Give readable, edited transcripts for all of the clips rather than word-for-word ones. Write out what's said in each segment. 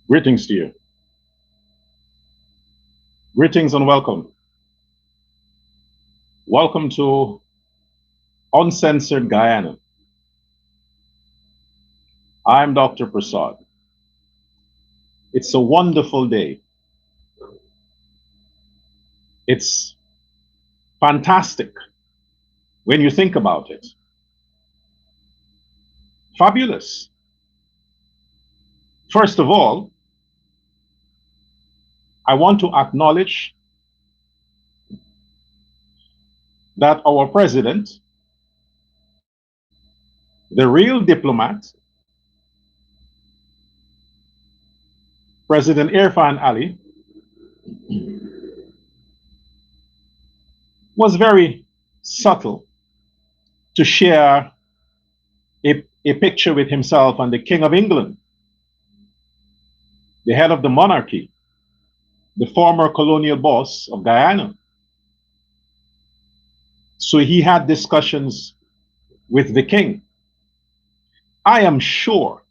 Greetings to you. Greetings and welcome. Welcome to Uncensored Guyana. I'm Dr. Prasad. It's a wonderful day. It's fantastic when you think about it. Fabulous. First of all, I want to acknowledge that our president, the real diplomat, President Irfaan Ali, was very subtle to share a picture with himself and the King of England, the head of the monarchy, the former colonial boss of Guyana. So he had discussions with the king. I am sure,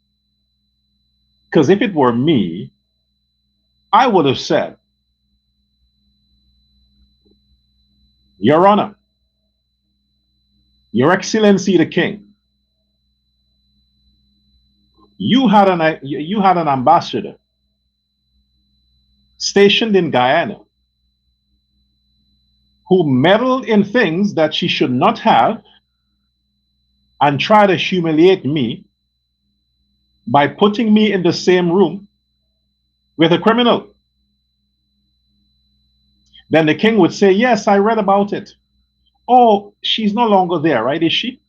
because if it were me, I would have said, Your Honor, Your Excellency the King, you had an ambassador stationed in Guyana who meddled in things that she should not have and tried to humiliate me by putting me in the same room with a criminal. Then the king would say, yes, I read about it. Oh, she's no longer there, right? Is she?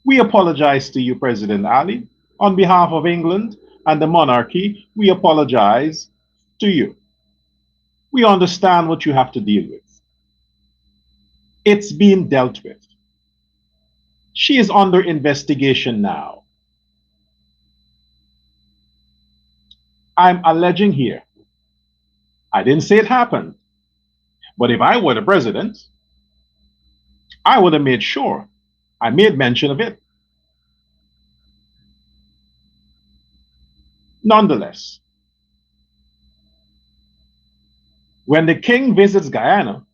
We apologize to you, President Ali. On behalf of England and the monarchy, we apologize to you. We understand what you have to deal with. It's being dealt with. She is under investigation now. I'm alleging here. I didn't say it happened. But if I were the president, I would have made sure I made mention of it. Nonetheless, when the king visits Guyana,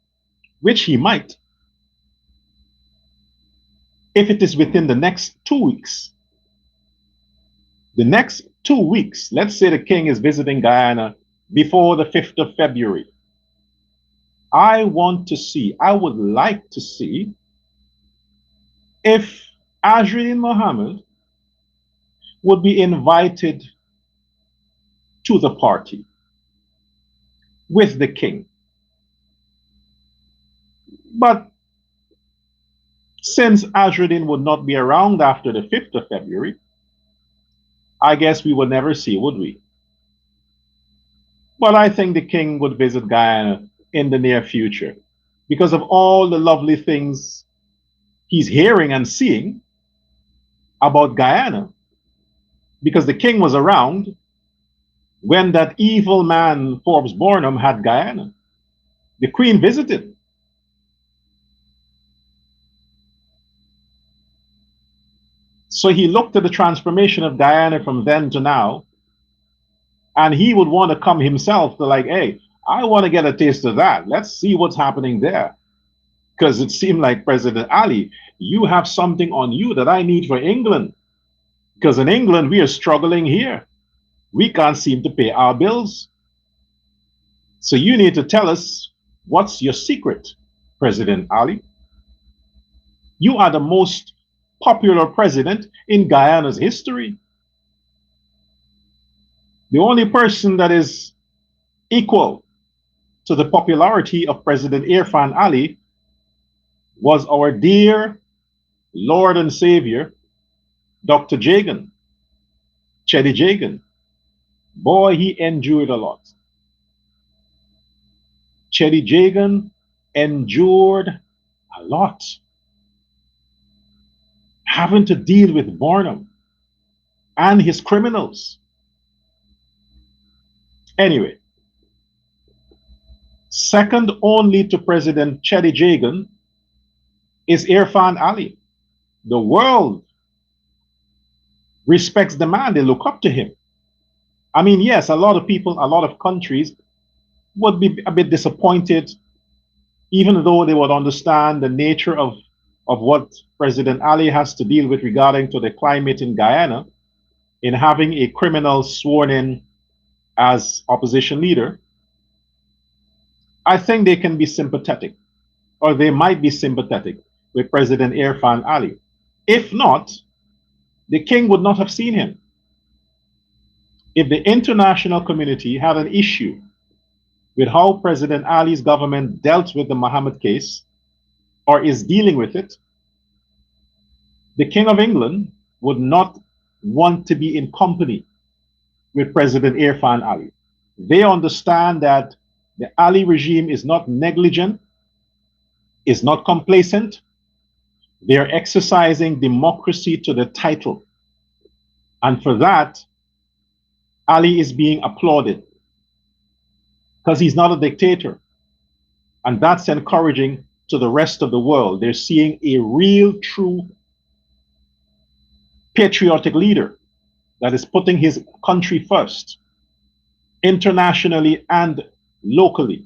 which he might, if it is within the next 2 weeks, let's say the king is visiting Guyana before the 5th of February, I would like to see if Azrin Mohammed would be invited to the party with the king. But since Azrin would not be around after the 5th of February, I guess we would never see, would we? But I think the king would visit Guyana in the near future because of all the lovely things he's hearing and seeing about Guyana. Because the king was around when that evil man, Forbes Burnham, had Guyana. The queen visited. So he looked at the transformation of Guyana from then to now, and he would want to come himself to like, hey, I want to get a taste of that. Let's see what's happening there. Because it seemed like, President Ali, you have something on you that I need for England. Because in England, we are struggling here. We can't seem to pay our bills. So you need to tell us what's your secret, President Ali. You are the most popular president in Guyana's history. The only person that is equal to the popularity of President Irfaan Ali was our dear Lord and Savior, Dr. Jagan, Chedi Jagan. Boy, he endured a lot. Chedi Jagan endured a lot, having to deal with Burnham and his criminals. Anyway, second only to President Chedi Jagan is Irfaan Ali. The world respects the man, they look up to him. I mean, yes, a lot of people, a lot of countries would be a bit disappointed, even though they would understand the nature of what President Ali has to deal with regarding to the climate in Guyana, in having a criminal sworn in as opposition leader. I think they can be sympathetic, or they might be sympathetic with President Irfaan Ali. If not, the king would not have seen him. If the international community had an issue with how President Ali's government dealt with the Mohammed case, or is dealing with it, the King of England would not want to be in company with President Irfaan Ali. They understand that the Ali regime is not negligent, is not complacent. They are exercising democracy to the title. And for that, Ali is being applauded because he's not a dictator. And that's encouraging to the rest of the world. They're seeing a real, true, patriotic leader that is putting his country first, internationally and locally.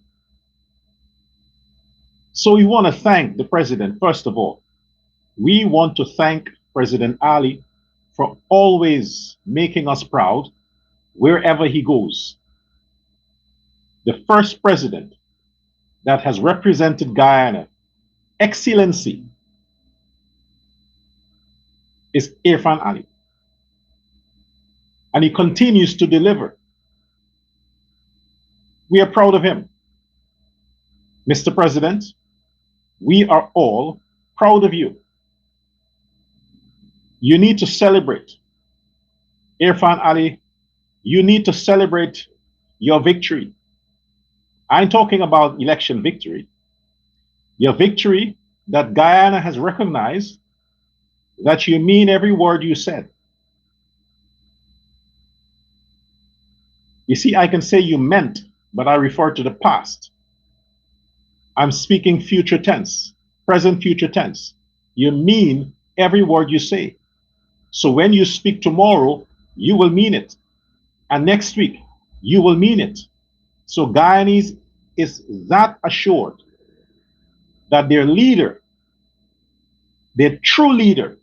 So we want to thank the president, first of all. We want to thank President Ali for always making us proud wherever he goes. The first president that has represented Guyana, excellency, is Irfaan Ali. And he continues to deliver. We are proud of him. Mr. President, we are all proud of you. You need to celebrate. Irfaan Ali, you need to celebrate your victory. I'm talking about election victory. Your victory that Guyana has recognized that you mean every word you said. You see, I can say you meant, but I refer to the past. I'm speaking future tense, present future tense. You mean every word you say. So when you speak tomorrow, you will mean it. And next week, you will mean it. So Guyanese is that assured that their leader, their true leader,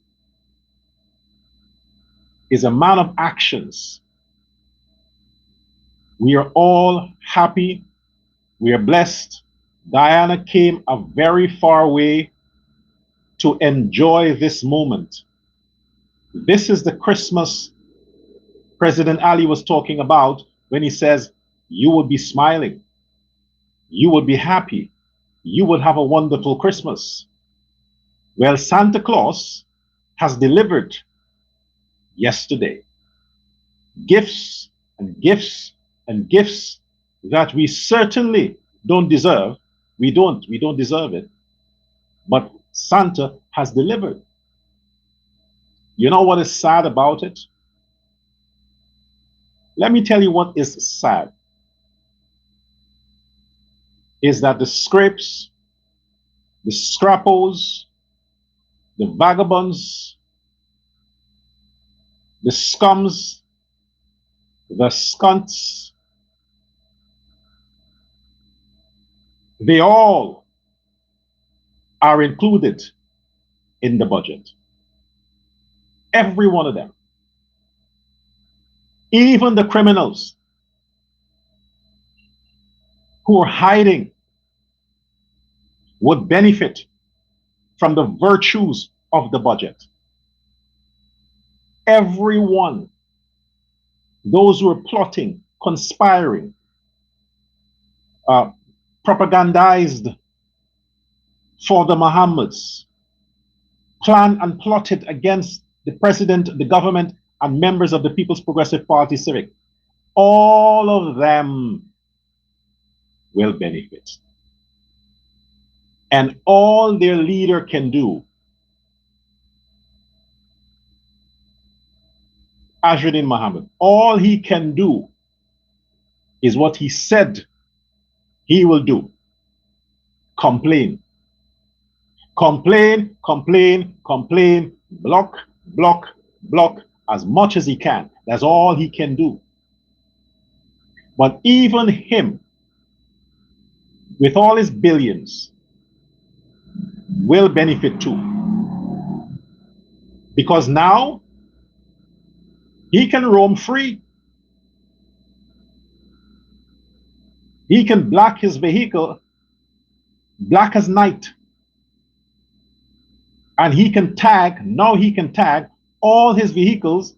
is a man of actions. We are all happy. We are blessed. Guyana came a very far way to enjoy this moment. This is the Christmas President Ali was talking about when he says, you will be smiling. You will be happy. You will have a wonderful Christmas. Well, Santa Claus has delivered yesterday gifts and gifts and gifts that we certainly don't deserve. We don't deserve it. But Santa has delivered. You know what is sad about it? Let me tell you what is sad. Is that the scrapes, the scrappos, the vagabonds, the scums, the skunts, they all are included in the budget. Every one of them. Even the criminals who are hiding would benefit from the virtues of the budget. Everyone, those who are plotting, conspiring, propagandized for the Mohammeds, planned and plotted against the president, the government, and members of the People's Progressive Party Civic, all of them will benefit. And all their leader can do, Azzuddin Mohammed, all he can do is what he said he will do. Complain. Complain, complain, complain, Block, block, block as much as he can. That's all he can do. But even him, with all his billions, will benefit too. Because now he can roam free. He can black his vehicle black as night. And he can tag, now he can tag all his vehicles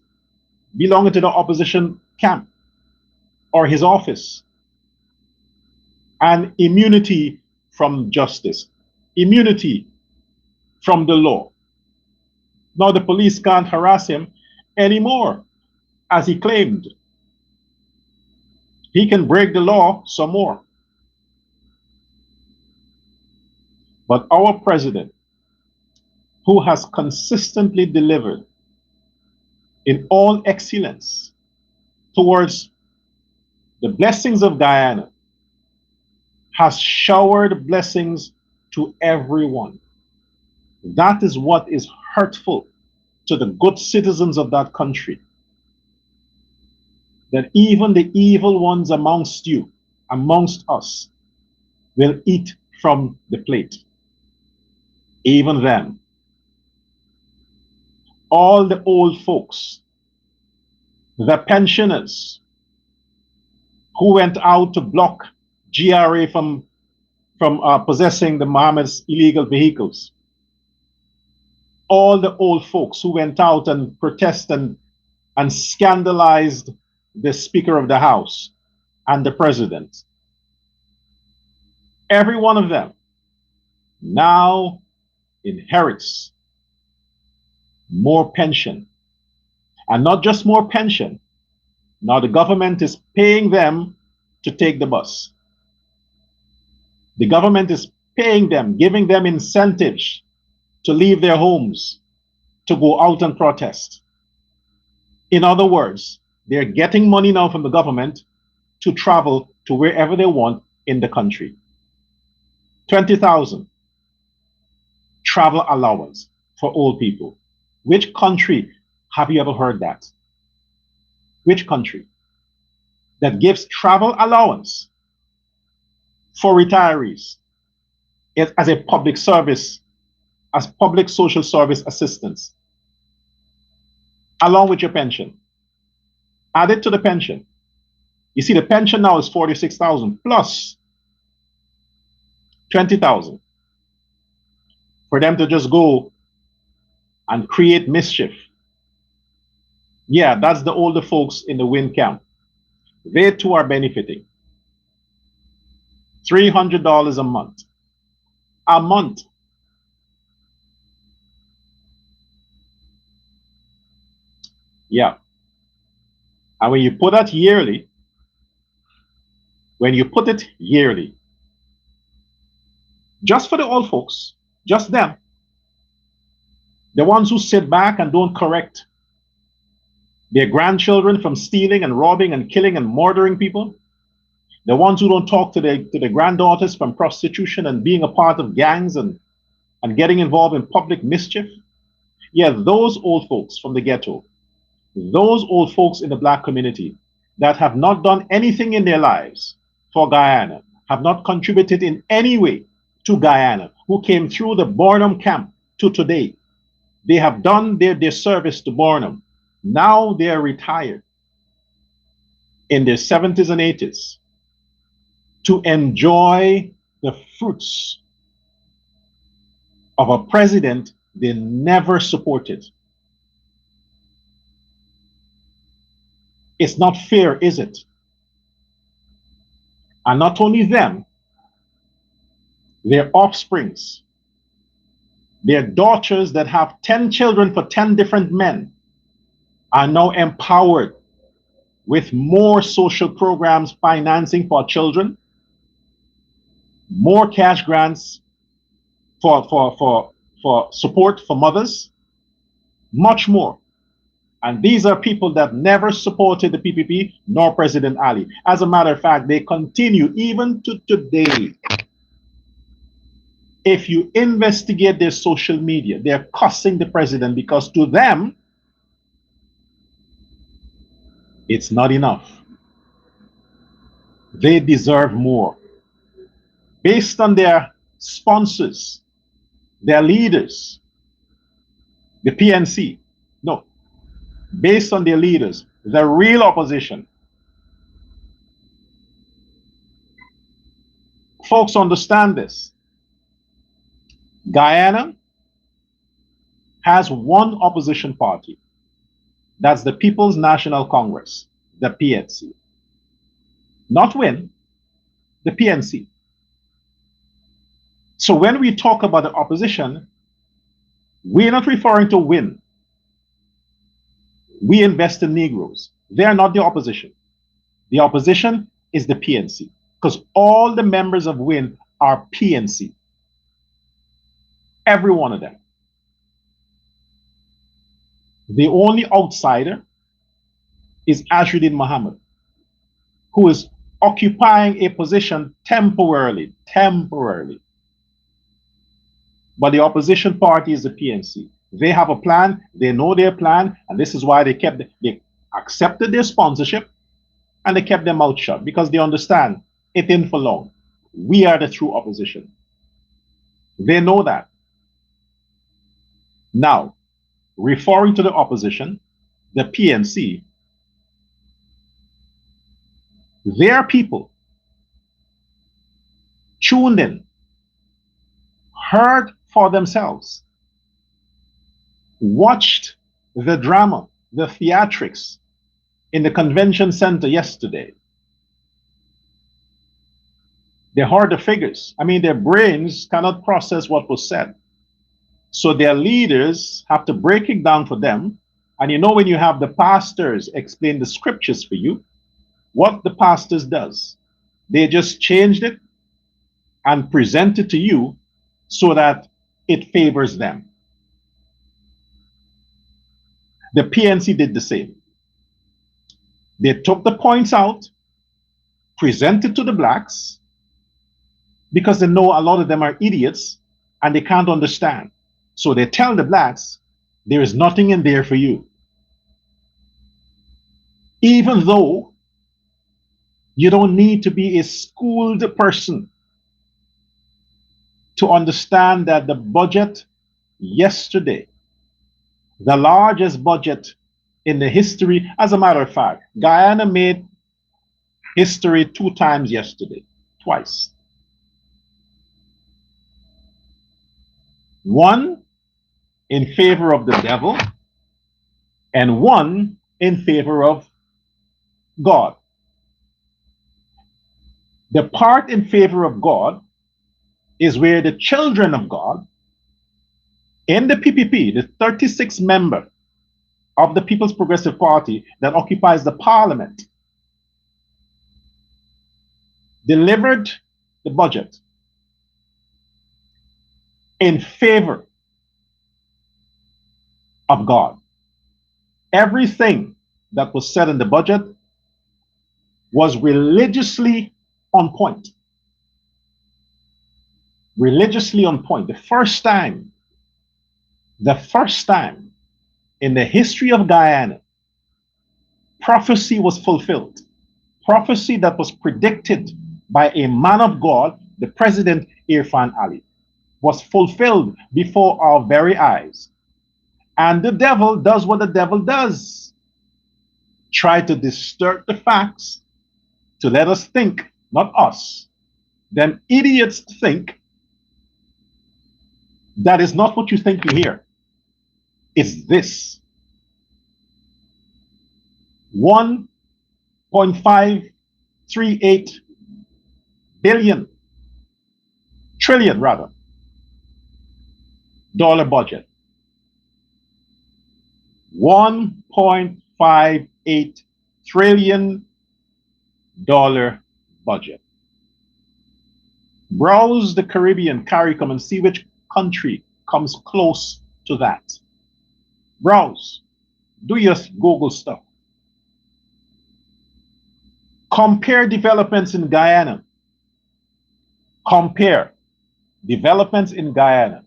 belonging to the opposition camp or his office. And immunity from justice, immunity from the law. Now the police can't harass him anymore, as he claimed. He can break the law some more. But our president, who has consistently delivered in all excellence towards the blessings of Guyana, has showered blessings to everyone. That is what is hurtful to the good citizens of that country. That even the evil ones amongst you, amongst us, will eat from the plate. Even them. All the old folks, the pensioners who went out to block GRA from possessing the Mohammed's illegal vehicles. All the old folks who went out and protested and scandalized the Speaker of the House and the President. Every one of them now inherits more pension. And not just more pension. Now the government is paying them to take the bus. The government is paying them, giving them incentives to leave their homes, to go out and protest. In other words, they're getting money now from the government to travel to wherever they want in the country. 20,000 travel allowance for old people. Which country have you ever heard that? Which country that gives travel allowance for retirees as a public service, as public social service assistance, along with your pension? Add it to the pension. You see, the pension now is 46,000 plus 20,000 for them to just go and create mischief. Yeah, that's the older folks in the wind camp. They too are benefiting. $300 a month. A month. Yeah. And when you put that yearly, just for the old folks, just them, the ones who sit back and don't correct their grandchildren from stealing and robbing and killing and murdering people, the ones who don't talk to the granddaughters from prostitution and being a part of gangs and getting involved in public mischief. Yeah, those old folks from the ghetto, those old folks in the black community that have not done anything in their lives for Guyana, have not contributed in any way to Guyana, who came through the Bornum camp to today. They have done their service to Bornum. Now they are retired in their 70s and 80s to enjoy the fruits of a president they never supported. It's not fair, is it? And not only them, their offsprings, their daughters that have 10 children for 10 different men are now empowered with more social programs financing for children, more cash grants for support for mothers, much more. And these are people that never supported the PPP nor President Ali. As a matter of fact, they continue even to today If you investigate their social media, they're cussing the president because to them, it's not enough. They deserve more. Based on their sponsors, their leaders, the PNC, no, based on their leaders, the real opposition. Folks understand this. Guyana has one opposition party. That's the People's National Congress, the PNC. Not WIN, the PNC. So when we talk about the opposition, we're not referring to WIN. We invest in Negroes. They are not the opposition. The opposition is the PNC, because all the members of WIN are PNC. Every one of them. The only outsider is Ashruddin Muhammad, who is occupying a position temporarily. But the opposition party is the PNC. They have a plan, they know their plan, and this is why they accepted their sponsorship and they kept their mouth shut, because they understand it ain't for long. We are the true opposition. They know that. Now, referring to the opposition, the PNC, their people tuned in, heard for themselves, watched the drama, the theatrics in the convention center yesterday. They heard the figures. I mean, their brains cannot process what was said. So their leaders have to break it down for them. And you know, when you have the pastors explain the scriptures for you, what the pastors does, they just changed it and present it to you so that it favors them. The PNC did the same. They took the points out, presented to the blacks, because they know a lot of them are idiots and they can't understand. So they tell the blacks, there is nothing in there for you. Even though you don't need to be a schooled person to understand that the budget yesterday, the largest budget in the history, as a matter of fact, Guyana made history 2 times yesterday, twice. One in favor of the devil, and one in favor of God. The part in favor of God is where the children of God in the PPP, the 36th member of the People's Progressive Party that occupies the parliament, delivered the budget in favor of God. Everything that was said in the budget was religiously on point. Religiously on point. The first time in the history of Guyana, prophecy was fulfilled. Prophecy that was predicted by a man of God, the President Irfaan Ali, was fulfilled before our very eyes. And the devil does what the devil does. Try to distort the facts to let us think, not us, them idiots think that is not what you think you hear. It's this. 1.538 billion, trillion rather, dollar budget. $1.58 trillion budget. Browse the Caribbean, CARICOM, and see which country comes close to that. Browse. Do your Google stuff. Compare developments in Guyana. Compare developments in Guyana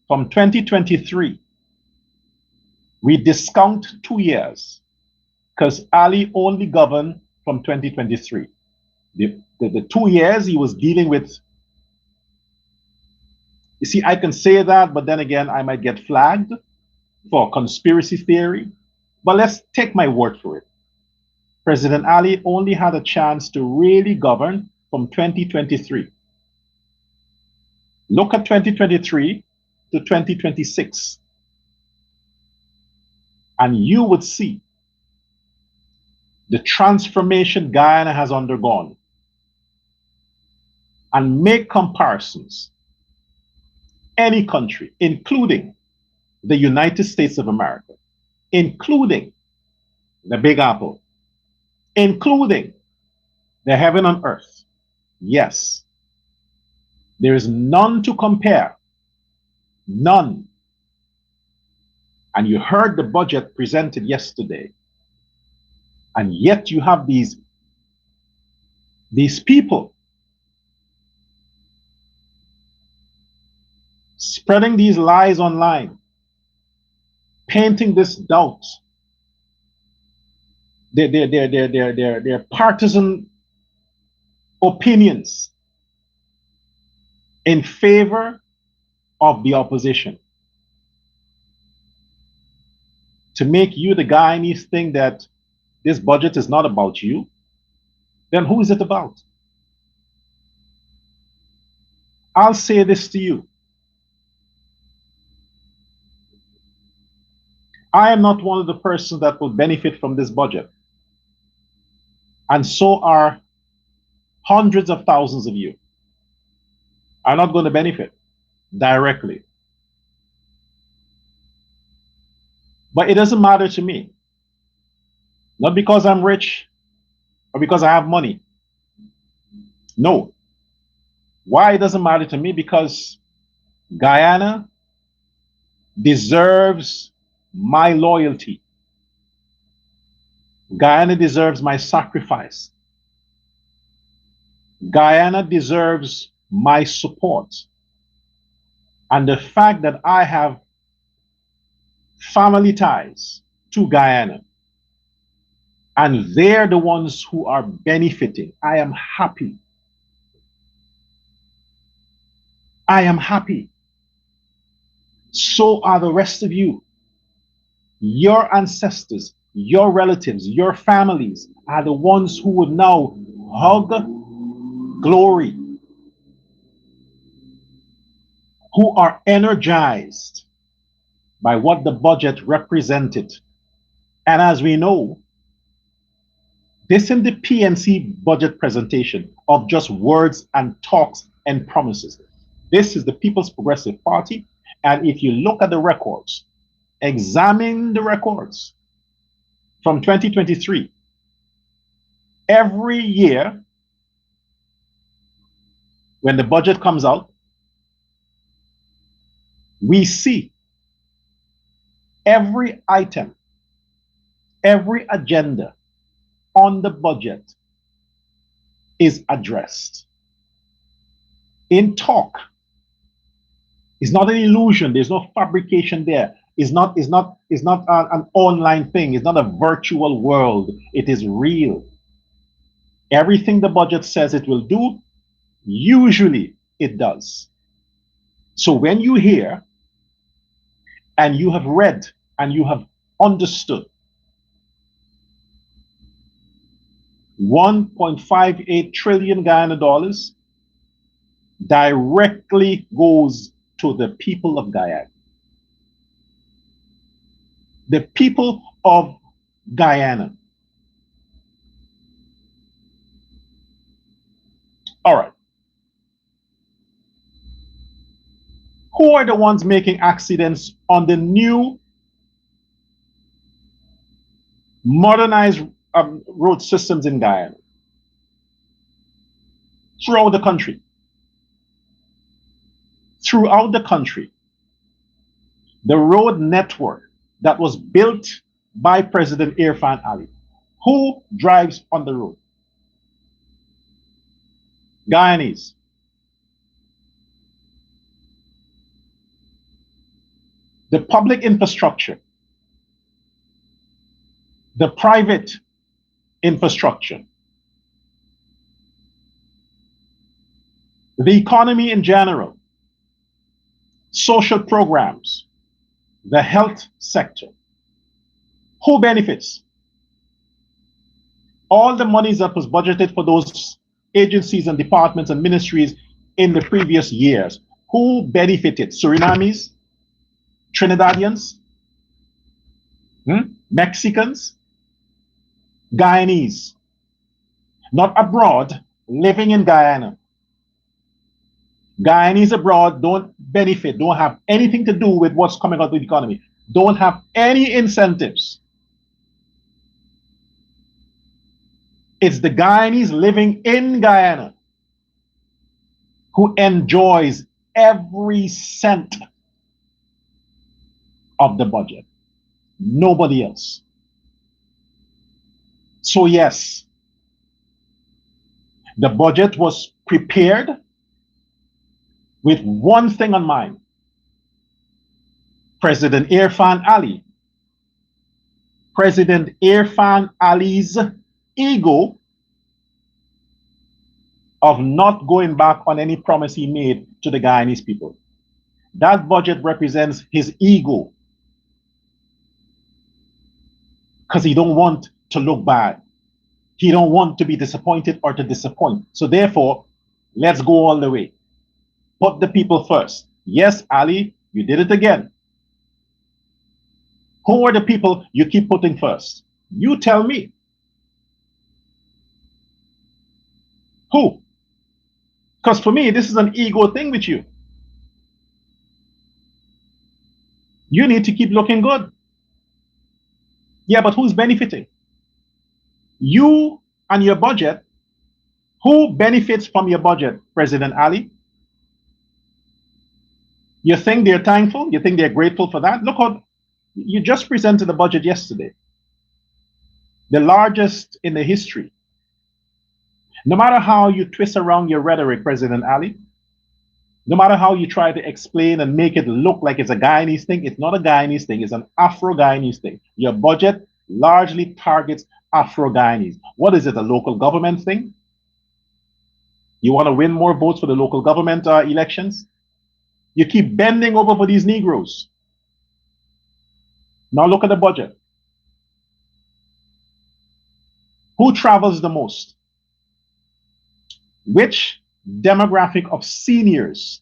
from 2023, we discount 2 years because Ali only governed from 2023. The 2 years he was dealing with, you see, I can say that, but then again, I might get flagged for conspiracy theory. But let's take my word for it. President Ali only had a chance to really govern from 2023. Look at 2023 to 2026, and you would see the transformation Guyana has undergone, and make comparisons. Any country, including the United States of America, including the Big Apple, including the heaven on earth. Yes, there is none to compare. None. And you heard the budget presented yesterday. And yet you have these people spreading these lies online, painting this doubt, their partisan opinions in favor of the opposition, to make you, the Guyanese, think that this budget is not about you. Then who is it about? I'll say this to you. I am not one of the persons that will benefit from this budget. And so are hundreds of thousands of you. Are not going to benefit directly. But it doesn't matter to me. Not because I'm rich or because I have money. No. Why it doesn't matter to me? Because Guyana deserves my loyalty. Guyana deserves my sacrifice. Guyana deserves my support. And the fact that I have family ties to Guyana, and they're the ones who are benefiting, I am happy. I am happy. So are the rest of you. Your ancestors, your relatives, your families are the ones who would now hug glory, who are energized by what the budget represented. And as we know, this in the PNC budget presentation of just words and talks and promises. This is the People's Progressive Party. And if you look at the records, examine the records from 2023, every year when the budget comes out, we see every item, every agenda on the budget is addressed. In talk, it's not an illusion. There's no fabrication there. It's not an online thing. It's not a virtual world. It is real. Everything the budget says it will do, usually it does. So when you hear and you have read and you have understood 1.58 trillion Guyana dollars directly goes to the people of Guyana. The people of Guyana. All right. Who are the ones making accidents on the new modernized road systems in Guyana? Throughout the country. Throughout the country. The road network that was built by President Irfaan Ali. Who drives on the road? Guyanese. the public infrastructure, the private infrastructure, the economy in general, social programs, the health sector. Who benefits? All the monies that was budgeted for those agencies and departments and ministries in the previous years, who benefited? Surinamese, Trinidadians, Mexicans, Guyanese, not abroad, living in Guyana. Guyanese abroad don't benefit, don't have anything to do with what's coming out of the economy, don't have any incentives. It's the Guyanese living in Guyana who enjoys every cent of the budget. Nobody else. So yes, the budget was prepared with one thing on mind. President Irfaan Ali. President Irfaan Ali's ego of not going back on any promise he made to the Guyanese people. That budget represents his ego, because he don't want to look bad. He don't want to be disappointed or to disappoint. So therefore, let's go all the way. Put the people first. Yes, Ali, you did it again. Who are the people you keep putting first? You tell me. Who? Because for me, this is an ego thing with you. You need to keep looking good. Yeah, but who's benefiting? You and your budget. Who benefits from your budget, President Ali? You think they're thankful? You think they're grateful for that? Look how you just presented the budget yesterday. The largest in the history. No matter how you twist around your rhetoric, President Ali, no matter how you try to explain and make it look like it's a Guyanese thing, it's not a Guyanese thing, it's an Afro-Guyanese thing. Your budget largely targets Afro-Guyanese. What is it, a local government thing? You want to win more votes for the local government elections? You keep bending over for these Negroes. Now look at the budget. Who travels the most? Which demographic of seniors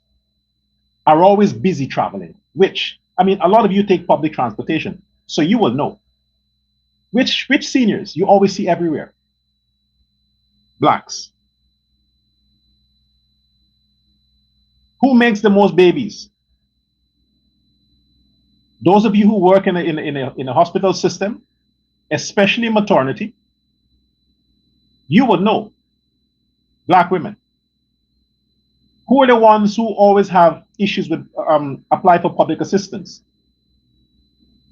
are always busy traveling? Which? I mean, a lot of you take public transportation, so you will know. Which seniors you always see everywhere? Blacks. Who makes the most babies? Those of you who work in a hospital system, especially maternity, you would know. Black women. Who are the ones who always have issues with apply for public assistance?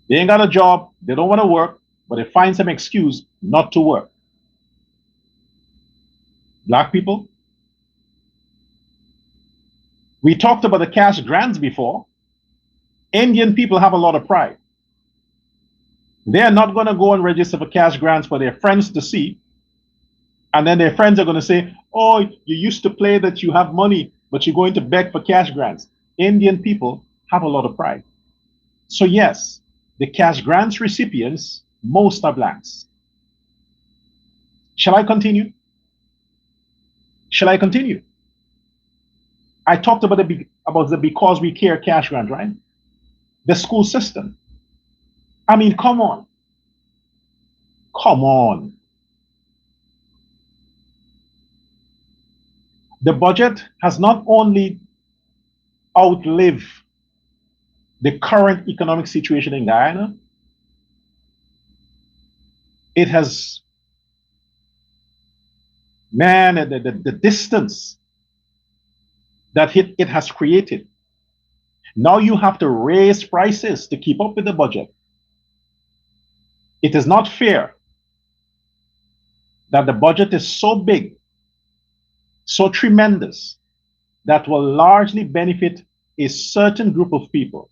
They ain't got a job, they don't want to work, but they find some excuse not to work. Black people. We talked about the cash grants before. Indian people have a lot of pride. They're not going to go and register for cash grants for their friends to see. And then their friends are going to say, oh, you used to play that you have money, but you're going to beg for cash grants. Indian people have a lot of pride. So yes, the cash grants recipients, most are blacks. Shall I continue? Shall I continue? I talked about the Because We Care cash grant, right? The school system. I mean, come on. Come on. The budget has not only outlived the current economic situation in Guyana, it has, man, the distance that it has created. Now you have to raise prices to keep up with the budget. It is not fair that the budget is so big, so tremendous, that will largely benefit a certain group of people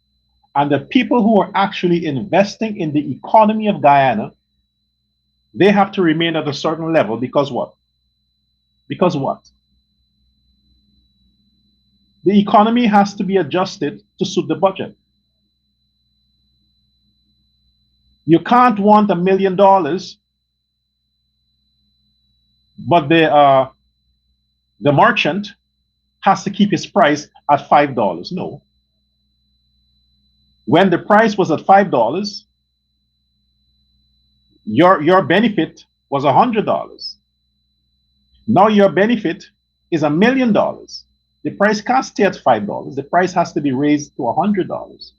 And the people who are actually investing in the economy of Guyana, they have to remain at a certain level because what? Because what? The economy has to be adjusted to suit the budget. You can't want $1 million, but the merchant has to keep his price at $5. No. When the price was at $5, your benefit was $100. Now your benefit is $1 million. The price can't stay at $5. The price has to be raised to $100.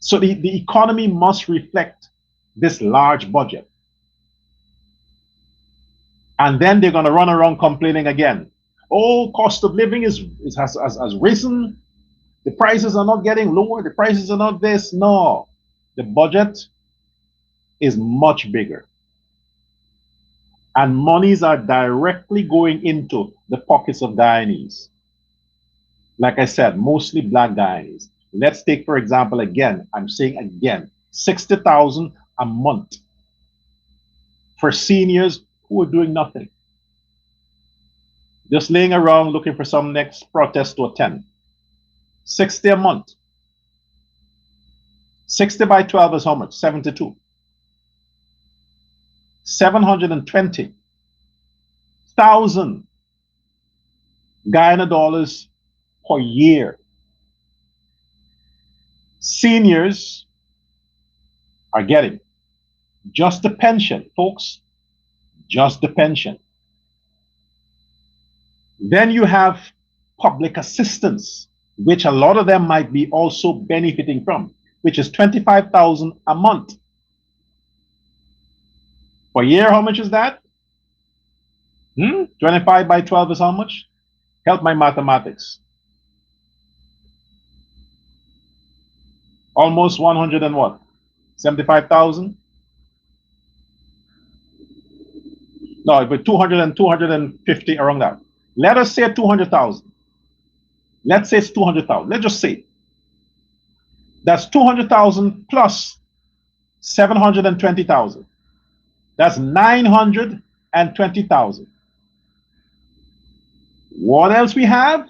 So the economy must reflect this large budget. And then they're going to run around complaining again. Oh, cost of living has risen. The prices are not getting lower. The prices are not this. No, the budget is much bigger. And monies are directly going into the pockets of Guyanese. Like I said, mostly black Guyanese. Let's take, for example, again, I'm saying again, 60,000 a month for seniors who are doing nothing. Just laying around looking for some next protest to attend. 60 a month. 60 by 12 is how much? 72. 720,000 Guyana dollars per year. Seniors are getting just the pension, folks, just the pension. Then you have public assistance, which a lot of them might be also benefiting from, which is 25,000 a month. Per year, how much is that? 25 by 12 is how much? Help my mathematics. Almost 100 and what? 75,000? No, but 200 and 250 around that. Let us say 200,000. Let's say it's 200,000. Let's just say that's 200,000 plus 720,000. That's 920,000. What else we have?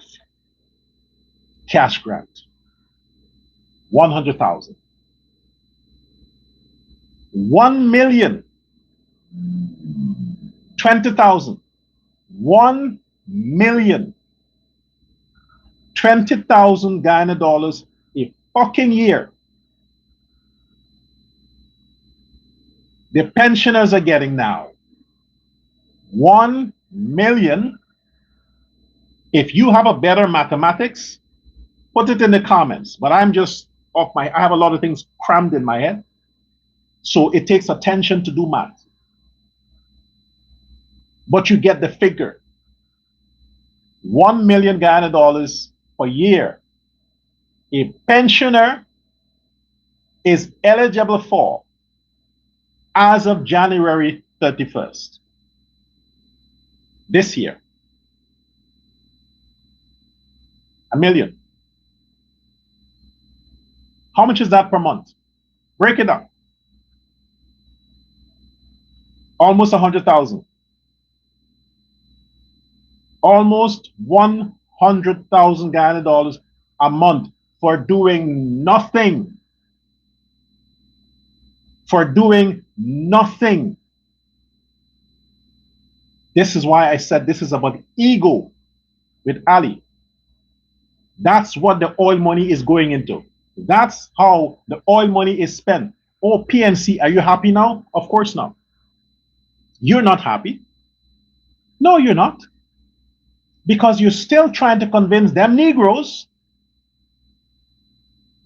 Cash grant. 100,000. 1,020,000. 1,020,000 Guyana dollars a fucking year. The pensioners are getting now 1 million. If you have a better mathematics, put it in the comments. But I'm just I have a lot of things crammed in my head. So it takes attention to do math. But you get the figure. 1 million Guyana dollars per year. A pensioner is eligible for as of January 31st. This year. 1 million. How much is that per month? Break it down. Almost 100,000. Almost 100,000 Guyana dollars a month for doing nothing. For doing nothing. This is why I said this is about ego with Ali. That's what the oil money is going into. That's how the oil money is spent. Oh, PNC, are you happy now? Of course not. You're not happy. No, you're not. Because you're still trying to convince them Negroes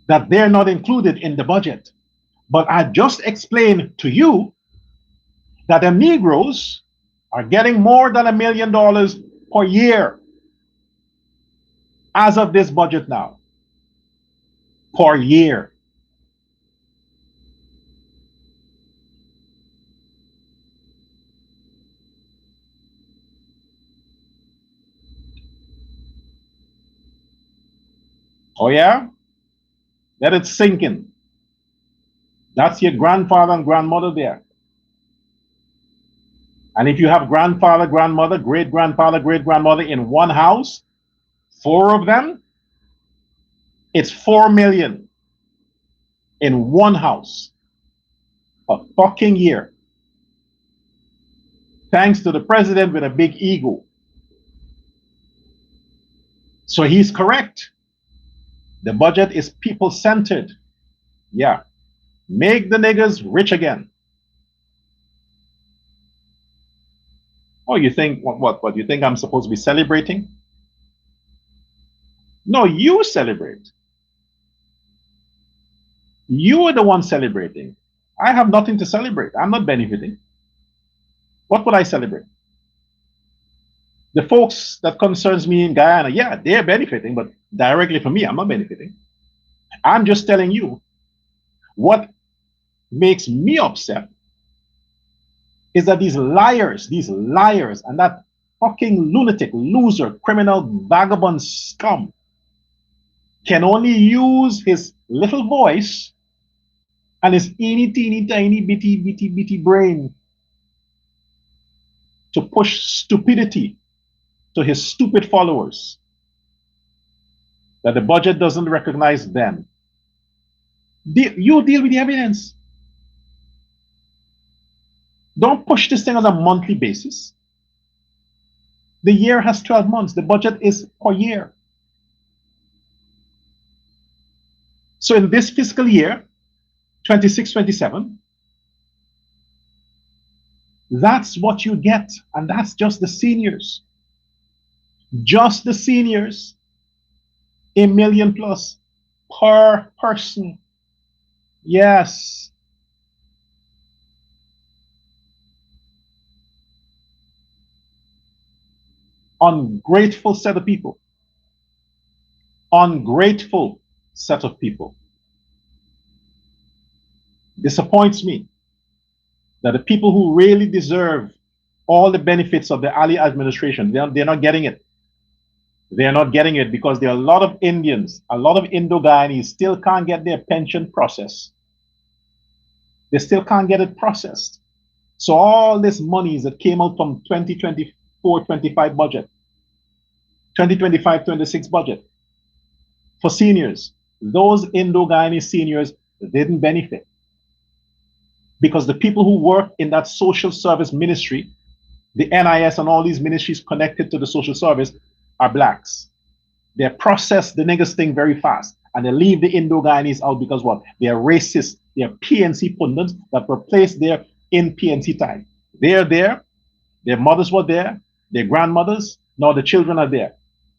that they're not included in the budget. But I just explained to you that the Negroes are getting more than $1 million per year as of this budget now. Per year. Oh yeah? Let it sink in. That's your grandfather and grandmother there. And if you have grandfather, grandmother, great grandfather, great grandmother in one house, four of them, it's 4 million in one house. A fucking year. Thanks to the president with a big ego. So he's correct. The budget is people centered. Yeah. Make the niggas rich again. Oh, you think what? You think I'm supposed to be celebrating? No, you celebrate. You are the one celebrating. I have nothing to celebrate. I'm not benefiting. What would I celebrate? The folks that concerns me in Guyana, yeah, they're benefiting, but directly for me, I'm not benefiting. I'm just telling you what makes me upset is that these liars, and that fucking lunatic, loser, criminal, vagabond scum can only use his little voice and his teeny, tiny, bitty brain to push stupidity to his stupid followers. That the budget doesn't recognize them. You deal with the evidence. Don't push this thing on a monthly basis. The year has 12 months. The budget is per year. So in this fiscal year, 26-27, that's what you get. And that's just the seniors. Just the seniors, $1 million plus per person. Yes. Ungrateful set of people. Ungrateful set of people. Disappoints me that the people who really deserve all the benefits of the Ali administration, they're not getting it. They're not getting it because there are a lot of Indians, a lot of Indo-Guyanese still can't get their pension processed. They still can't get it processed. So all this monies that came out from 2024-25 budget, 2025-26 budget for seniors, those Indo-Guyanese seniors didn't benefit because the people who work in that social service ministry, the NIS and all these ministries connected to the social service are blacks. They process the niggas thing very fast and they leave the Indo-Guyanese out because what? They're racist. They're PNC pundits that were placed there in PNC time. They're there. Their mothers were there. Their grandmothers. Now the children are there.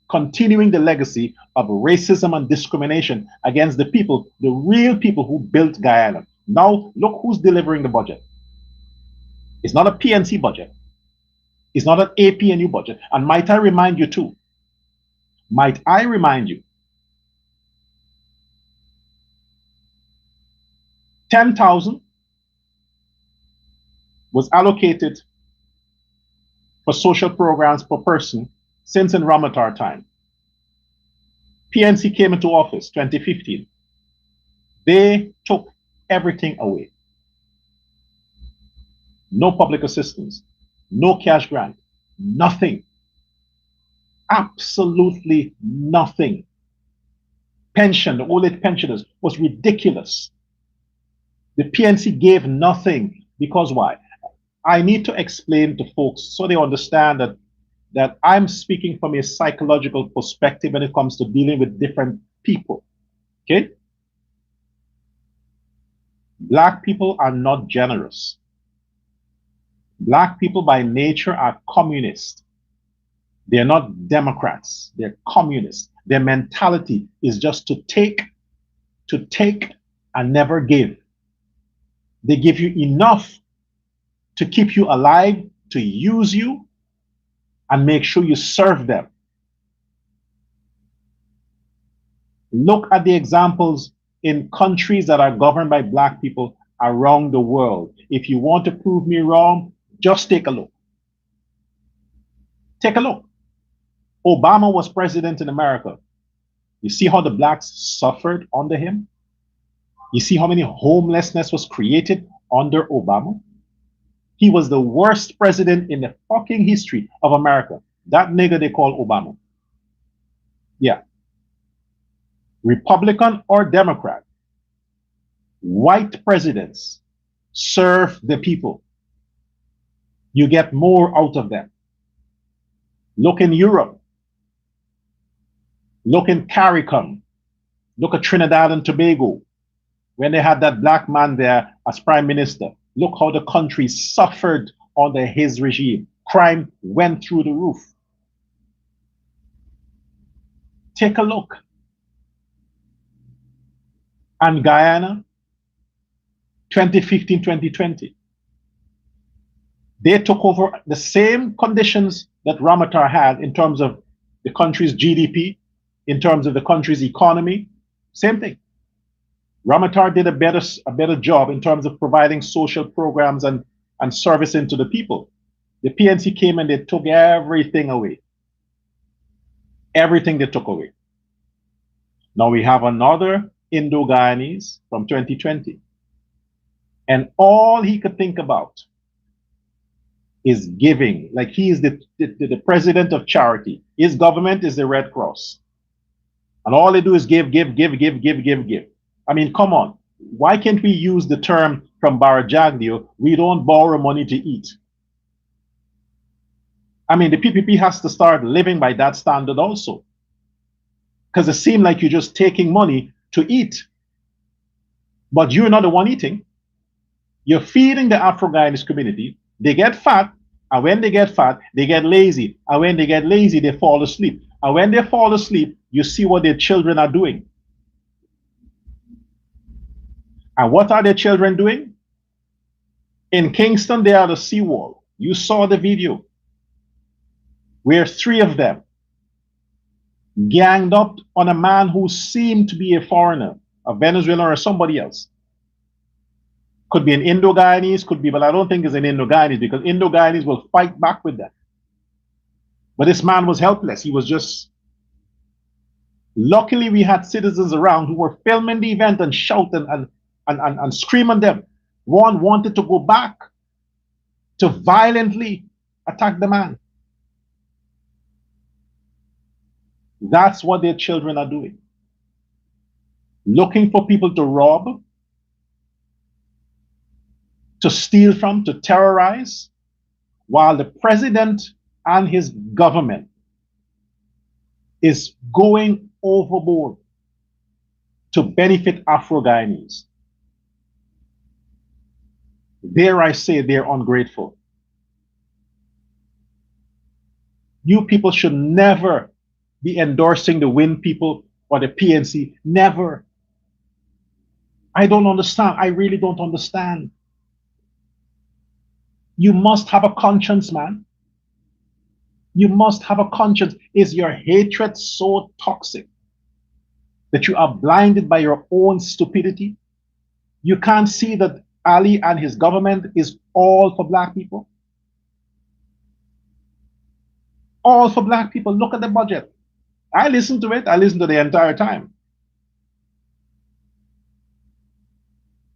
Continuing the legacy of racism and discrimination against the people, the real people who built Guyana. Now look who's delivering the budget. It's not a PNC budget. It's not an APNU budget. And might I remind you too, 10,000 was allocated for social programs per person since in Ramatar time. PNC came into office 2015. They took everything away. No public assistance, no cash grant, nothing. Absolutely nothing. Pension, the old age pensioners was ridiculous. The PNC gave nothing because why? I need to explain to folks so they understand that I'm speaking from a psychological perspective when it comes to dealing with different people. Okay? Black people are not generous. Black people by nature are communist. They're not Democrats. They're communists. Their mentality is just to take and never give. They give you enough to keep you alive, to use you, and make sure you serve them. Look at the examples in countries that are governed by black people around the world. If you want to prove me wrong, just take a look. Take a look. Obama was president in America. You see how the blacks suffered under him? You see how many homelessness was created under Obama? He was the worst president in the fucking history of America. That nigga they call Obama. Yeah. Republican or Democrat, white presidents serve the people. You get more out of them. Look in Europe. Look in CARICOM. Look at Trinidad and Tobago. When they had that black man there as prime minister, look how the country suffered under his regime. Crime went through the roof. Take a look. And Guyana, 2015, 2020. They took over the same conditions that Ramatar had in terms of the country's GDP, in terms of the country's economy. Same thing. Ramatar did a better job in terms of providing social programs and servicing to the people. The PNC came and they took everything away. Everything they took away. Now we have another Indo-Guyanese from 2020. And all he could think about is giving. Like he is the president of charity. His government is the Red Cross. And all they do is give. I mean, come on. Why can't we use the term from Barajaglio, we don't borrow money to eat? I mean, the PPP has to start living by that standard also. Because it seems like you're just taking money to eat. But you're not the one eating. You're feeding the Afro-Guyanese community. They get fat. And when they get fat, they get lazy. And when they get lazy, they fall asleep. And when they fall asleep, you see what their children are doing. And what are their children doing? In Kingston, they are the seawall. You saw the video where 3 of them ganged up on a man who seemed to be a foreigner, a Venezuelan or somebody else. Could be an Indo-Guyanese, could be, but I don't think it's an Indo-Guyanese because Indo-Guyanese will fight back with that. But this man was helpless. He was just... Luckily, we had citizens around who were filming the event and shouting and screaming them. One wanted to go back to violently attack the man. That's what their children are doing. Looking for people to rob, to steal from, to terrorize, while the president and his government is going overboard to benefit Afro-Guyanese. Dare I say they're ungrateful. You people should never be endorsing the WIN people or the PNC. Never. I don't understand. I really don't understand. You must have a conscience, man. You must have a conscience. Is your hatred so toxic that you are blinded by your own stupidity? You can't see that Ali and his government is all for black people? All for black people. Look at the budget. I listened to it. I listened to the entire time.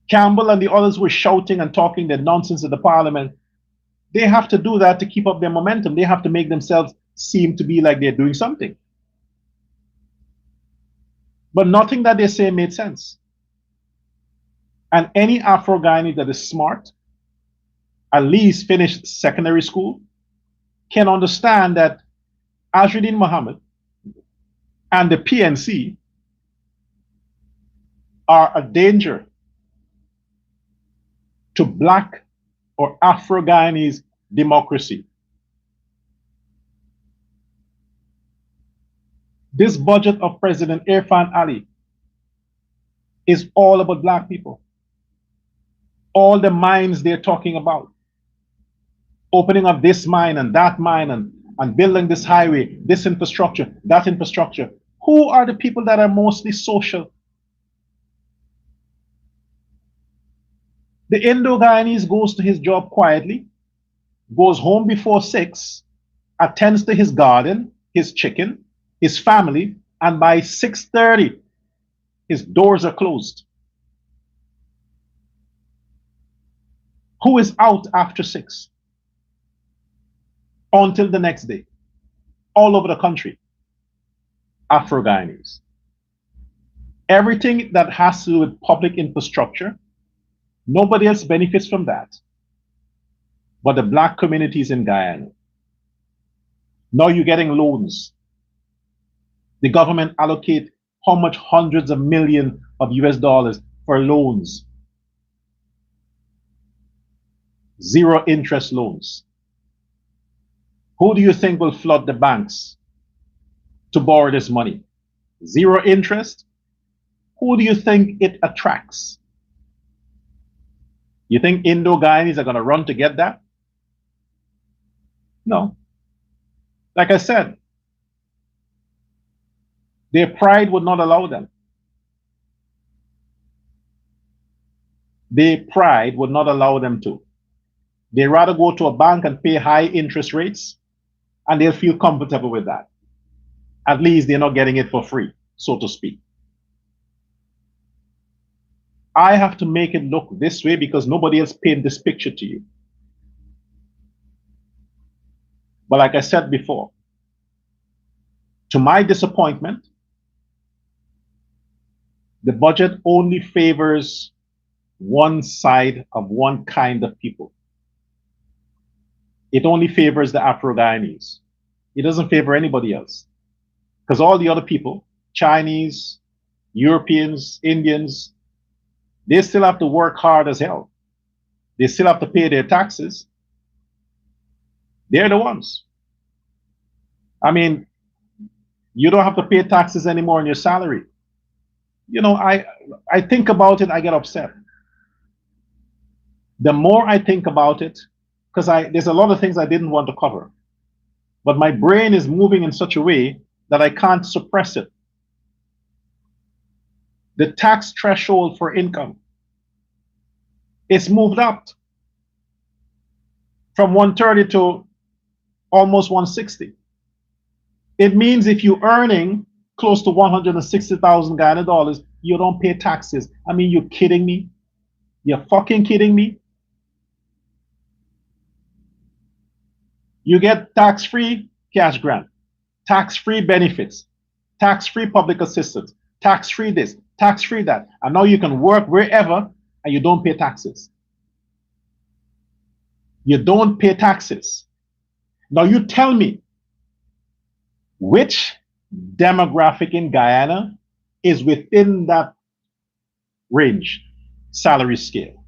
Campbell and the others were shouting and talking their nonsense at the parliament. They have to do that to keep up their momentum. They have to make themselves seem to be like they're doing something. But nothing that they say made sense. And any Afro-Guyanese that is smart, at least finished secondary school, can understand that Azruddin Muhammad and the PNC are a danger to black or Afro-Guyanese democracy. This budget of President Irfaan Ali is all about black people. All the mines they're talking about. Opening up this mine and that mine and building this highway, this infrastructure, that infrastructure. Who are the people that are mostly social? The Indo-Guyanese goes to his job quietly, goes home before 6, attends to his garden, his chicken, his family, and by 6:30, his doors are closed. who is out after 6 until the next day, all over the country. Afro-Guyanese. Everything that has to do with public infrastructure, nobody else benefits from that but the black communities in Guyana. Now you're getting loans. The government allocate how much hundreds of millions of US dollars for loans. Zero interest loans. Who do you think will flood the banks to borrow this money? Zero interest? Who do you think it attracts? You think Indo-Guyanese are going to run to get that? No. Like I said, their pride would not allow them. Their pride would not allow them to. They'd rather go to a bank and pay high interest rates, and they'll feel comfortable with that. At least they're not getting it for free, so to speak. I have to make it look this way because nobody else painted this picture to you. But like I said before, to my disappointment, the budget only favors one side of one kind of people. It only favors the Afro-Guyanese. It doesn't favor anybody else. Because all the other people, Chinese, Europeans, Indians, they still have to work hard as hell. They still have to pay their taxes. They're the ones. I mean, you don't have to pay taxes anymore on your salary. You know, I think about it, I get upset. The more I think about it, because there's a lot of things I didn't want to cover, but my brain is moving in such a way that I can't suppress it. The tax threshold for income is moved up from 130 to almost 160. It means if you're earning close to 160,000 Guyana dollars, you don't pay taxes. I mean, you're kidding me? You're fucking kidding me? You get tax-free cash grant, tax-free benefits, tax-free public assistance, tax-free this, tax-free that. And now you can work wherever and you don't pay taxes. You don't pay taxes. Now you tell me, which demographic in Guyana is within that range, salary scale?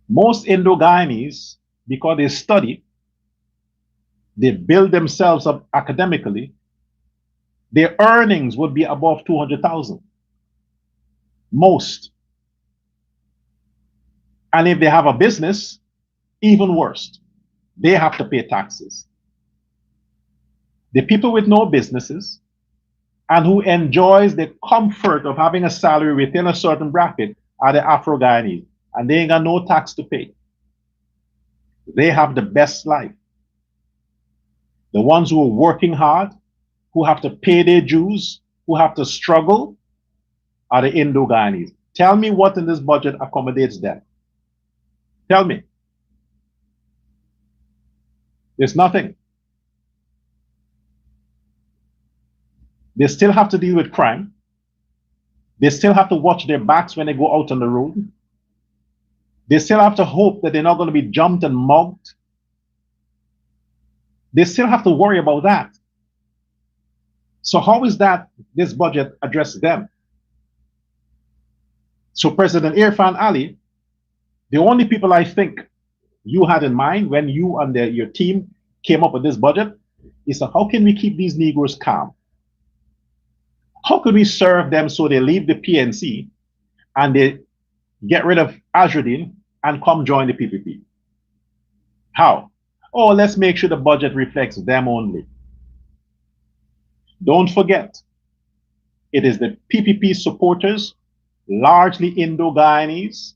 Most Indo-Guyanese, because they study, they build themselves up academically, their earnings would be above 200,000. Most. And if they have a business, even worse. They have to pay taxes. The people with no businesses and who enjoys the comfort of having a salary within a certain bracket are the Afro-Guyanese, and they ain't got no tax to pay. They have the best life. The ones who are working hard, who have to pay their dues, who have to struggle, are the Indo-Guyanese. Tell me what in this budget accommodates them. Tell me. There's nothing. They still have to deal with crime. They still have to watch their backs when they go out on the road. They still have to hope that they're not going to be jumped and mugged. They still have to worry about that. So how is that this budget addresses them? So President Irfaan Ali, the only people I think you had in mind when you and your team came up with this budget is how can we keep these Negroes calm? How could we serve them so they leave the PNC and they get rid of Azradine and come join the PPP? How? Oh, let's make sure the budget reflects them only. Don't forget, it is the PPP supporters, largely Indo-Guyanese,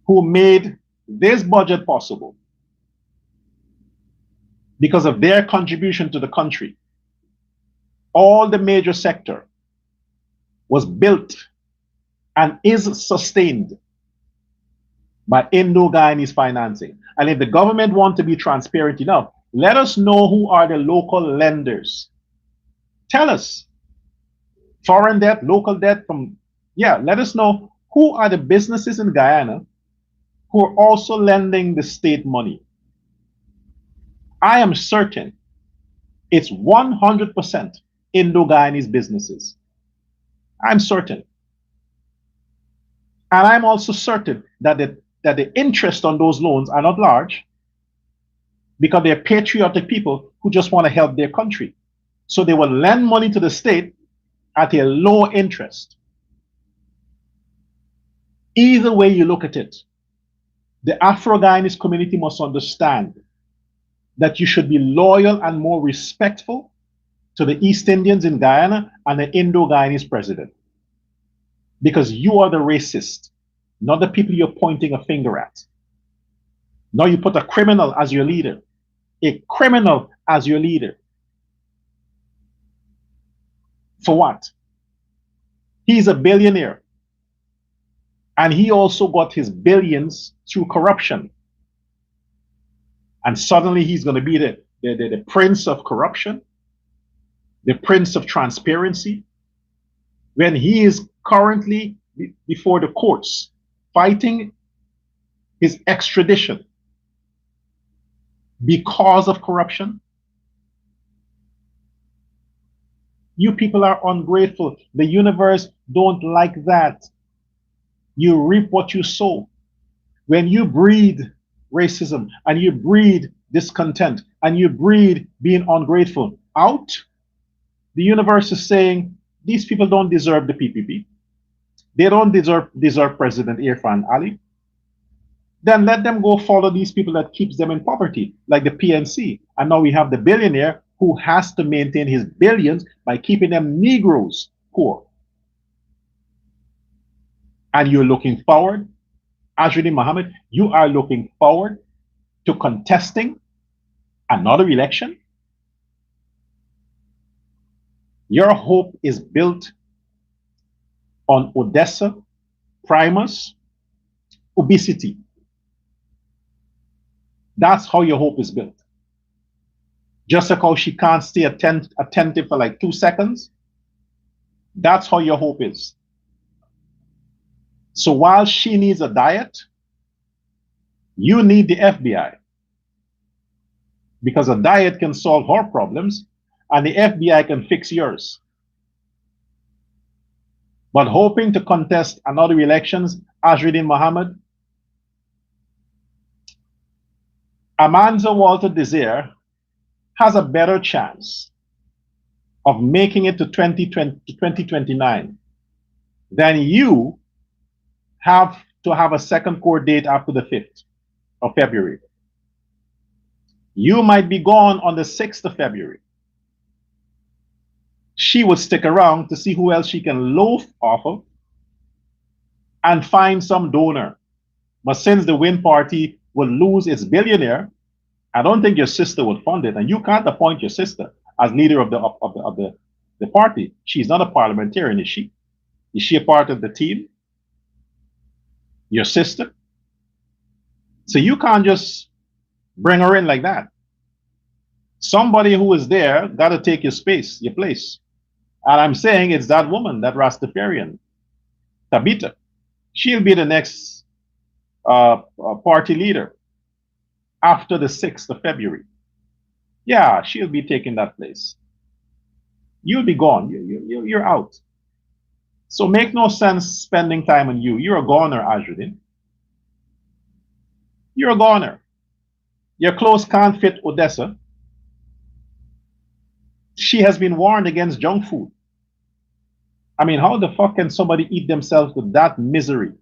who made this budget possible because of their contribution to the country. All the major sector was built and is sustained by Indo-Guyanese financing. And if the government want to be transparent enough, let us know who are the local lenders. Tell us. Foreign debt, local debt from, yeah, let us know who are the businesses in Guyana who are also lending the state money. I am certain it's 100% Indo-Guyanese businesses. I'm certain. And I'm also certain that the interest on those loans are not large because they're patriotic people who just want to help their country. So they will lend money to the state at a low interest. Either way you look at it, the Afro-Guyanese community must understand that you should be loyal and more respectful to the East Indians in Guyana and the Indo-Guyanese president. Because you are the racist, not the people you're pointing a finger at. Now you put a criminal as your leader. A criminal as your leader. For what? He's a billionaire. And he also got his billions through corruption. And suddenly he's going to be the prince of corruption, the prince of transparency, when he is currently before the courts fighting his extradition because of corruption. You people are ungrateful. The universe don't like that. You reap what you sow. When you breed racism and you breed discontent and you breed being ungrateful out, the universe is saying these people don't deserve the PPP. They don't deserve President Irfaan Ali. Then let them go follow these people that keeps them in poverty, like the PNC. And now we have the billionaire who has to maintain his billions by keeping them Negroes poor. And you're looking forward, Azruddin Mohammed, you are looking forward to contesting another election. Your hope is built on Odessa, Primus, obesity. That's how your hope is built. Just like how she can't stay attentive for like 2 seconds, that's how your hope is. So while she needs a diet, you need the FBI. Because a diet can solve her problems and the FBI can fix yours. But hoping to contest another elections, Azruddin Mohammed, Amanda Walter Desir has a better chance of making it to 2029 than you have to have a second court date after the 5th of February. You might be gone on the 6th of February. She would stick around to see who else she can loaf off of and find some donor. But since the Win Party will lose its billionaire, I don't think your sister would fund it. And you can't appoint your sister as leader of the party. She's not a parliamentarian, is she? Is she a part of the team? Your sister? So you can't just bring her in like that. Somebody who is there got to take your space, your place. And I'm saying it's that woman, that Rastafarian, Tabitha. She'll be the next party leader after the 6th of February. Yeah, she'll be taking that place. You'll be gone. You're out. So make no sense spending time on you. You're a goner, Azruddin. You're a goner. Your clothes can't fit Odessa. She has been warned against junk food. I mean, how the fuck can somebody eat themselves with that misery?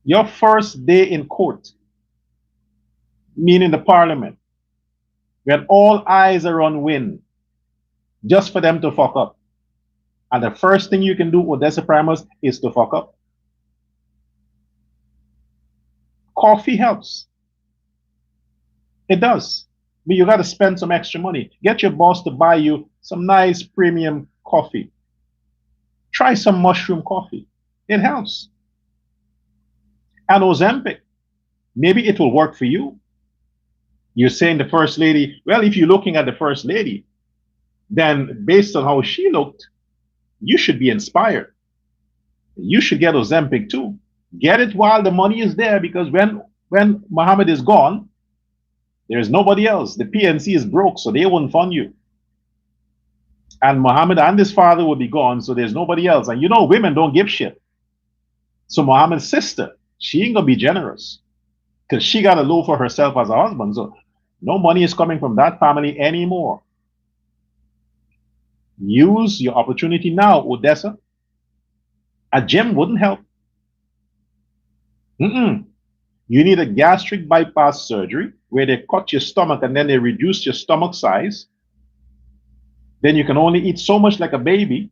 Your first day in court, meaning the parliament, when all eyes are on Win, just for them to fuck up. And the first thing you can do, Odessa Primus, is to fuck up. Coffee helps. It does. But you got to spend some extra money. Get your boss to buy you some nice premium coffee. Try some mushroom coffee. It helps. And Ozempic, maybe it will work for you. You're saying the first lady, well, if you're looking at the first lady, then based on how she looked, you should be inspired. You should get Ozempic too. Get it while the money is there, because when Muhammad is gone, there's nobody else. The PNC is broke, so they won't fund you. And Muhammad and his father will be gone, so there's nobody else. And you know, women don't give shit. So Muhammad's sister, she ain't gonna be generous because she got to low for herself as a husband. So no money is coming from that family anymore. Use your opportunity now, Odessa. A gym wouldn't help. You need a gastric bypass surgery where they cut your stomach and then they reduce your stomach size. Then you can only eat so much like a baby,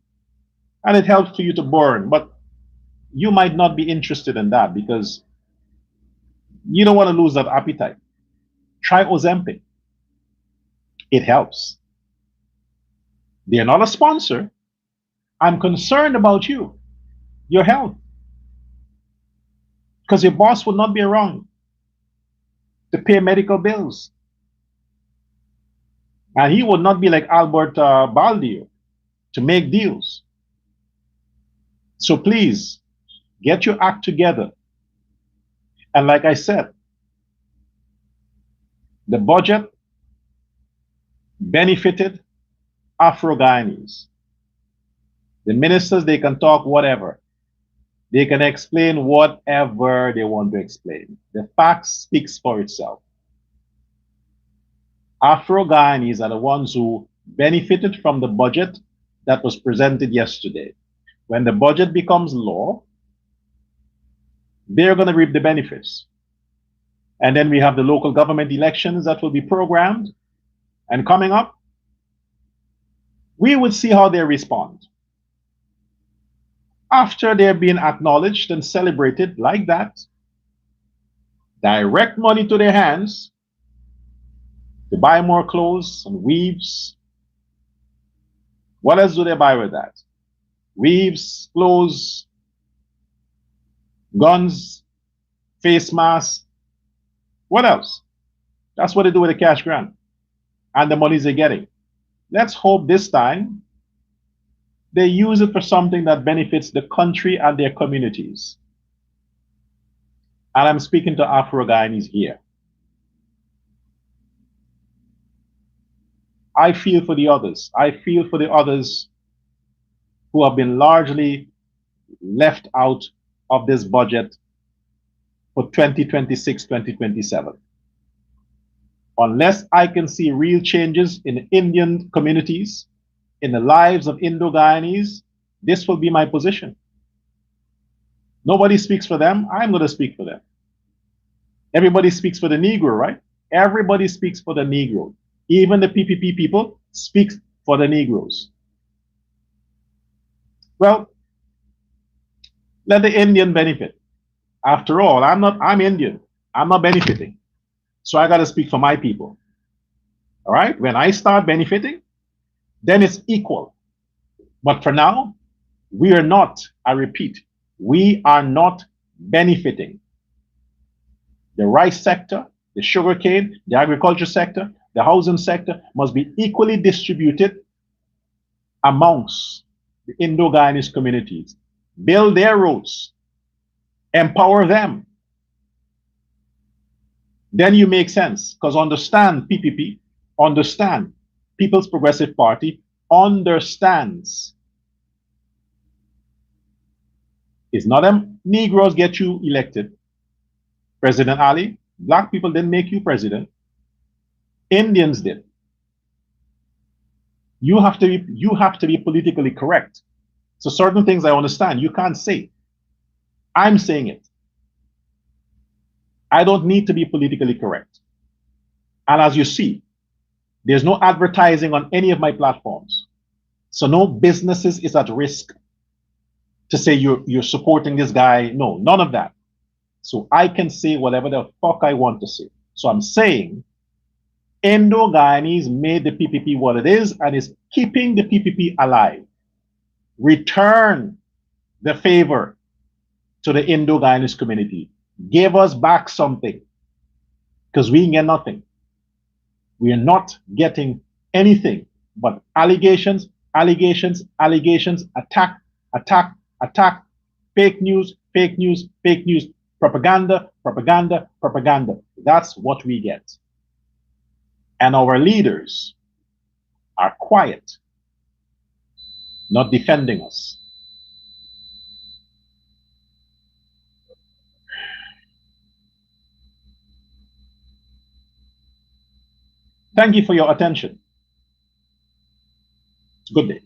and it helps for you to burn. But you might not be interested in that because you don't want to lose that appetite. Try Ozempic. It helps. They're not a sponsor. I'm concerned about you, your health, because your boss would not be around to pay medical bills. And he would not be like Albert Baldio to make deals. So please, get your act together. And like I said, the budget benefited Afro-Guyanese. The ministers, they can talk whatever. They can explain whatever they want to explain. The fact speaks for itself. Afro-Guyanese are the ones who benefited from the budget that was presented yesterday. When the budget becomes law, they're going to reap the benefits. And then we have the local government elections that will be programmed. And coming up, we would see how they respond. After they're being acknowledged and celebrated like that, direct money to their hands to buy more clothes and weaves. What else do they buy with that? Weaves, clothes, guns, face masks. What else? That's what they do with the cash grant and the monies they're getting. Let's hope this time they use it for something that benefits the country and their communities. And I'm speaking to Afro-Guyanese here. I feel for the others. I feel for the others who have been largely left out of this budget for 2026, 2027. Unless I can see real changes in Indian communities, in the lives of Indo-Guyanese, this will be my position. Nobody speaks for them. I'm going to speak for them. Everybody speaks for the Negro, right? Everybody speaks for the Negro. Even the PPP people speak for the Negroes. Well, let the Indian benefit. After all, I'm Indian. I'm not benefiting. So I got to speak for my people. All right? When I start benefiting, then it's equal. But for now, we are not, I repeat, we are not benefiting. The rice sector, the sugarcane, the agriculture sector, the housing sector must be equally distributed amongst the Indo-Guyanese communities. Build their roads, empower them. Then you make sense, because understand PPP, understand People's Progressive Party, understands. It's not them Negroes get you elected. President Ali, black people didn't make you president. Indians did. You have to be politically correct. So certain things I understand, you can't say. I'm saying it. I don't need to be politically correct. And as you see, there's no advertising on any of my platforms. So no businesses is at risk to say you're supporting this guy. No, none of that. So I can say whatever the fuck I want to say. So I'm saying Indo-Guyanese made the PPP what it is and is keeping the PPP alive. Return the favor to the Indo-Guyanese community. Give us back something, because we get nothing. We are not getting anything but allegations, allegations, allegations, attack, attack, attack, fake news, fake news, fake news, propaganda, propaganda, propaganda. That's what we get. And our leaders are quiet, not defending us. Thank you for your attention. Good day.